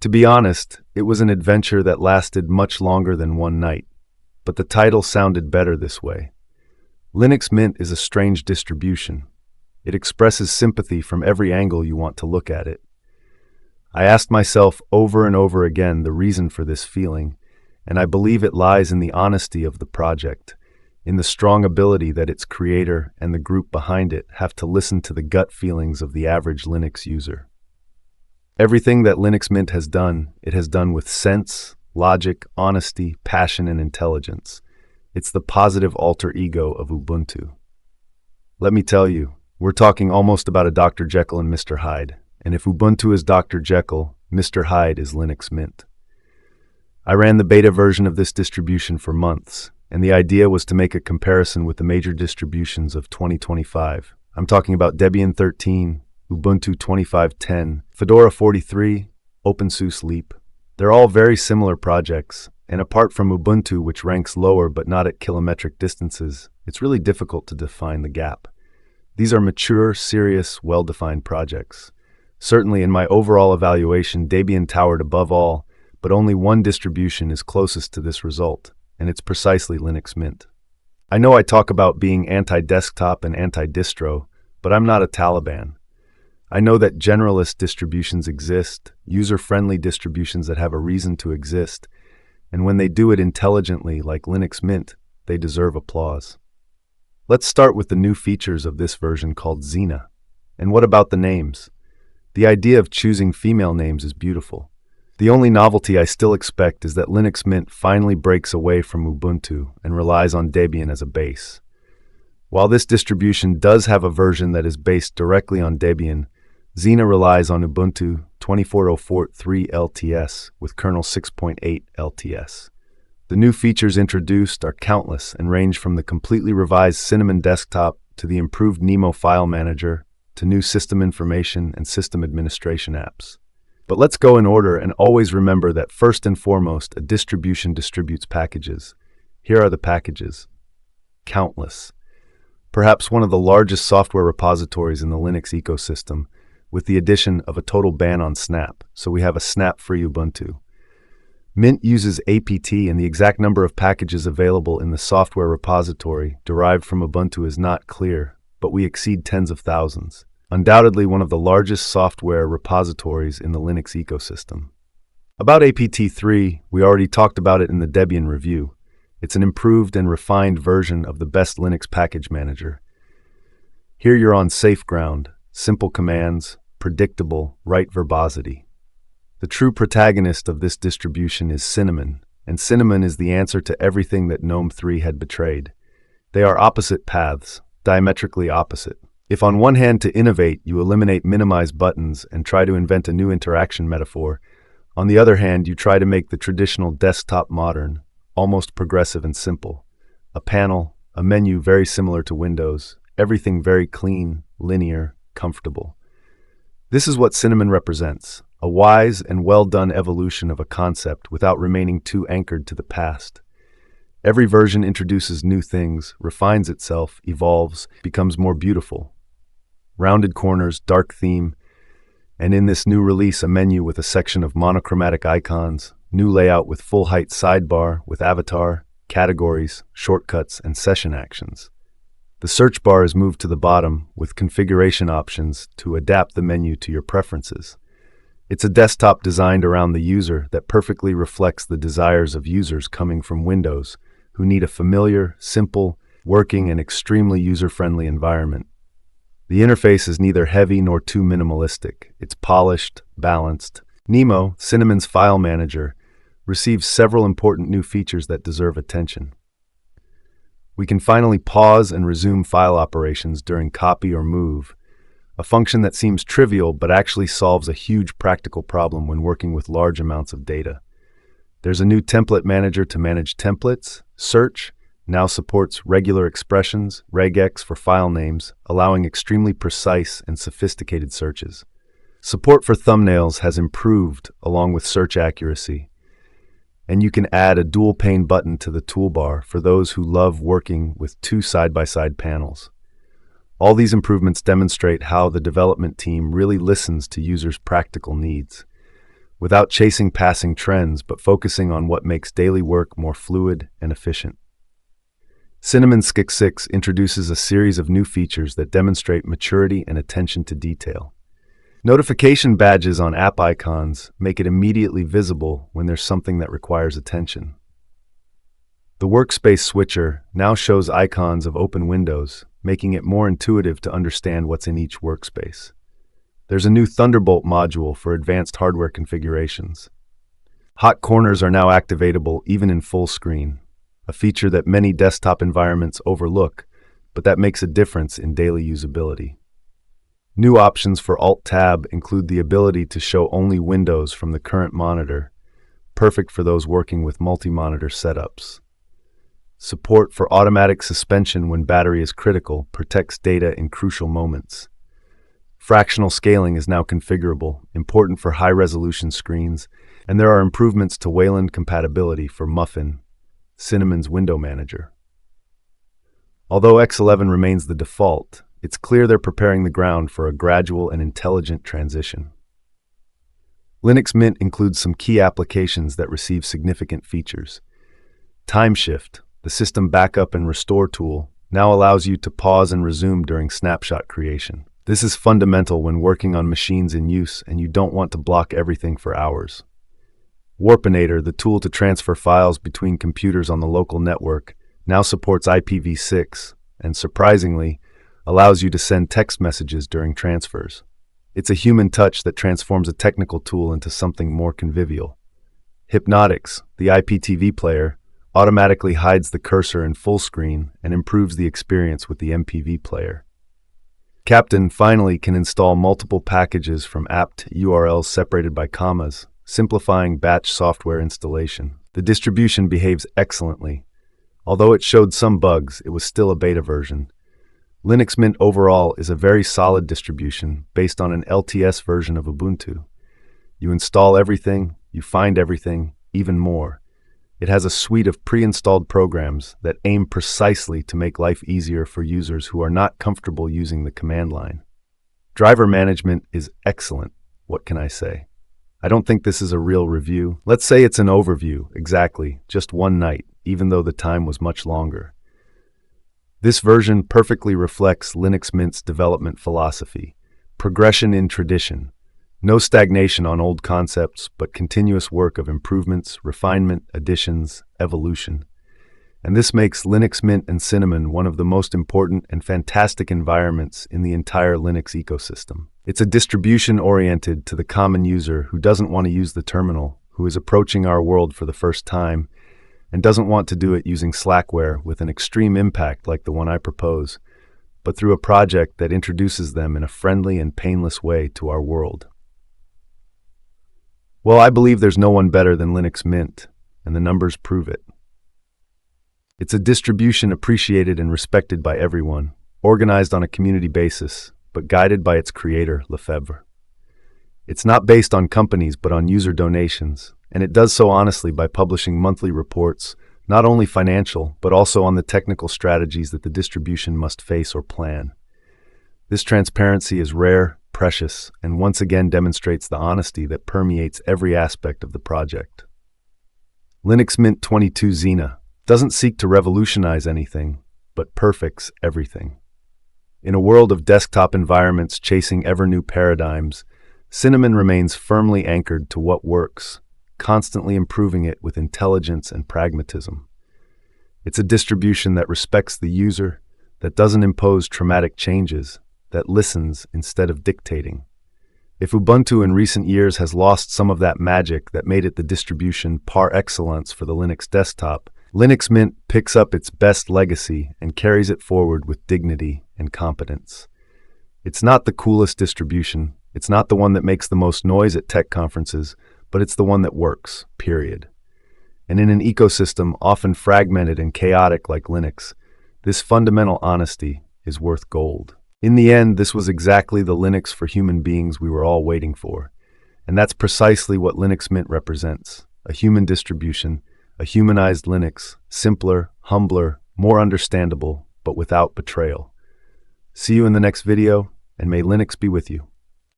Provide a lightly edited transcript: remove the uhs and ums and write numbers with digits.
To be honest, it was an adventure that lasted much longer than one night, but the title sounded better this way. Linux Mint is a strange distribution. It expresses sympathy from every angle you want to look at it. I asked myself over and over again the reason for this feeling, and I believe it lies in the honesty of the project, in the strong ability that its creator and the group behind it have to listen to the gut feelings of the average Linux user. Everything that Linux Mint has done, it has done with sense, logic, honesty, passion, and intelligence. It's the positive alter ego of Ubuntu. Let me tell you, we're talking almost about a Dr. Jekyll and Mr. Hyde, and if Ubuntu is Dr. Jekyll, Mr. Hyde is Linux Mint. I ran the beta version of this distribution for months, and the idea was to make a comparison with the major distributions of 2025. I'm talking about Debian 13, Ubuntu 25.10, Fedora 43, OpenSUSE Leap. They're all very similar projects, and apart from Ubuntu, which ranks lower but not at kilometric distances, it's really difficult to define the gap. These are mature, serious, well-defined projects. Certainly in my overall evaluation, Debian towered above all, but only one distribution is closest to this result, and it's precisely Linux Mint. I know I talk about being anti-desktop and anti-distro, but I'm not a Taliban. I know that generalist distributions exist, user-friendly distributions that have a reason to exist, and when they do it intelligently like Linux Mint, they deserve applause. Let's start with the new features of this version called Zena. And what about the names? The idea of choosing female names is beautiful. The only novelty I still expect is that Linux Mint finally breaks away from Ubuntu and relies on Debian as a base. While this distribution does have a version that is based directly on Debian, Zena relies on Ubuntu 24.04.3 LTS with kernel 6.8 LTS. The new features introduced are countless and range from the completely revised Cinnamon desktop to the improved Nemo file manager to new system information and system administration apps. But let's go in order and always remember that first and foremost, a distribution distributes packages. Here are the packages. Countless. Perhaps one of the largest software repositories in the Linux ecosystem, with the addition of a total ban on Snap, so we have a Snap-free Ubuntu. Mint uses apt, and the exact number of packages available in the software repository derived from Ubuntu is not clear, but we exceed tens of thousands. Undoubtedly one of the largest software repositories in the Linux ecosystem. About apt3, we already talked about it in the Debian review. It's an improved and refined version of the best Linux package manager. Here you're on safe ground. Simple commands, predictable, right verbosity. The true protagonist of this distribution is Cinnamon, and Cinnamon is the answer to everything that GNOME 3 had betrayed. They are opposite paths, diametrically opposite. If on one hand to innovate you eliminate minimize buttons and try to invent a new interaction metaphor, on the other hand you try to make the traditional desktop modern, almost progressive and simple. A panel, a menu very similar to Windows, everything very clean, linear, comfortable. This is what Cinnamon represents, a wise and well-done evolution of a concept without remaining too anchored to the past. Every version introduces new things, refines itself, evolves, becomes more beautiful. Rounded corners, dark theme, and in this new release a menu with a section of monochromatic icons, new layout with full-height sidebar with avatar, categories, shortcuts, and session actions. The search bar is moved to the bottom with configuration options to adapt the menu to your preferences. It's a desktop designed around the user that perfectly reflects the desires of users coming from Windows who need a familiar, simple, working, and extremely user-friendly environment. The interface is neither heavy nor too minimalistic. It's polished, balanced. Nemo, Cinnamon's file manager, receives several important new features that deserve attention. We can finally pause and resume file operations during copy or move, a function that seems trivial but actually solves a huge practical problem when working with large amounts of data. There's a new template manager to manage templates. Search now supports regular expressions, regex for file names, allowing extremely precise and sophisticated searches. Support for thumbnails has improved along with search accuracy. And you can add a dual-pane button to the toolbar for those who love working with two side-by-side panels. All these improvements demonstrate how the development team really listens to users' practical needs. without chasing passing trends but focusing on what makes daily work more fluid and efficient. Cinnamon Skick 6 introduces a series of new features that demonstrate maturity and attention to detail. Notification badges on app icons make it immediately visible when there's something that requires attention. The workspace switcher now shows icons of open windows, making it more intuitive to understand what's in each workspace. There's a new Thunderbolt module for advanced hardware configurations. Hot corners are now activatable even in full screen, a feature that many desktop environments overlook, but that makes a difference in daily usability. New options for Alt-Tab include the ability to show only windows from the current monitor, perfect for those working with multi-monitor setups. Support for automatic suspension when battery is critical protects data in crucial moments. Fractional scaling is now configurable, important for high-resolution screens, and there are improvements to Wayland compatibility for Muffin, Cinnamon's window manager. Although X11 remains the default, it's clear they're preparing the ground for a gradual and intelligent transition. Linux Mint includes some key applications that receive significant features. TimeShift, the system backup and restore tool, now allows you to pause and resume during snapshot creation. This is fundamental when working on machines in use and you don't want to block everything for hours. Warpinator, the tool to transfer files between computers on the local network, now supports IPv6 and, surprisingly, allows you to send text messages during transfers. It's a human touch that transforms a technical tool into something more convivial. Hypnotics, the IPTV player, automatically hides the cursor in full screen and improves the experience with the MPV player. Captain finally can install multiple packages from apt URLs separated by commas, simplifying batch software installation. The distribution behaves excellently. Although it showed some bugs, it was still a beta version. Linux Mint overall is a very solid distribution based on an LTS version of Ubuntu. You install everything, you find everything, even more. It has a suite of pre-installed programs that aim precisely to make life easier for users who are not comfortable using the command line. Driver management is excellent. What can I say? I don't think this is a real review. Let's say it's an overview, exactly, just one night, even though the time was much longer. This version perfectly reflects Linux Mint's development philosophy: progression in tradition. No stagnation on old concepts, but continuous work of improvements, refinement, additions, evolution. And this makes Linux Mint and Cinnamon one of the most important and fantastic environments in the entire Linux ecosystem. It's a distribution oriented to the common user who doesn't want to use the terminal, who is approaching our world for the first time, and doesn't want to do it using Slackware with an extreme impact like the one I propose, but through a project that introduces them in a friendly and painless way to our world. Well, I believe there's no one better than Linux Mint, and the numbers prove it. It's a distribution appreciated and respected by everyone, organized on a community basis, but guided by its creator, Lefebvre. It's not based on companies but on user donations, and it does so honestly by publishing monthly reports, not only financial, but also on the technical strategies that the distribution must face or plan. This transparency is rare, precious, and once again demonstrates the honesty that permeates every aspect of the project. Linux Mint 22 Zena doesn't seek to revolutionize anything, but perfects everything. In a world of desktop environments chasing ever-new paradigms, Cinnamon remains firmly anchored to what works, constantly improving it with intelligence and pragmatism. It's a distribution that respects the user, that doesn't impose traumatic changes, that listens instead of dictating. If Ubuntu in recent years has lost some of that magic that made it the distribution par excellence for the Linux desktop, Linux Mint picks up its best legacy and carries it forward with dignity and competence. It's not the coolest distribution, it's not the one that makes the most noise at tech conferences, but it's the one that works, period. And in an ecosystem often fragmented and chaotic like Linux, this fundamental honesty is worth gold. In the end, this was exactly the Linux for human beings we were all waiting for. And that's precisely what Linux Mint represents: a human distribution, a humanized Linux, simpler, humbler, more understandable, but without betrayal. See you in the next video, and may Linux be with you.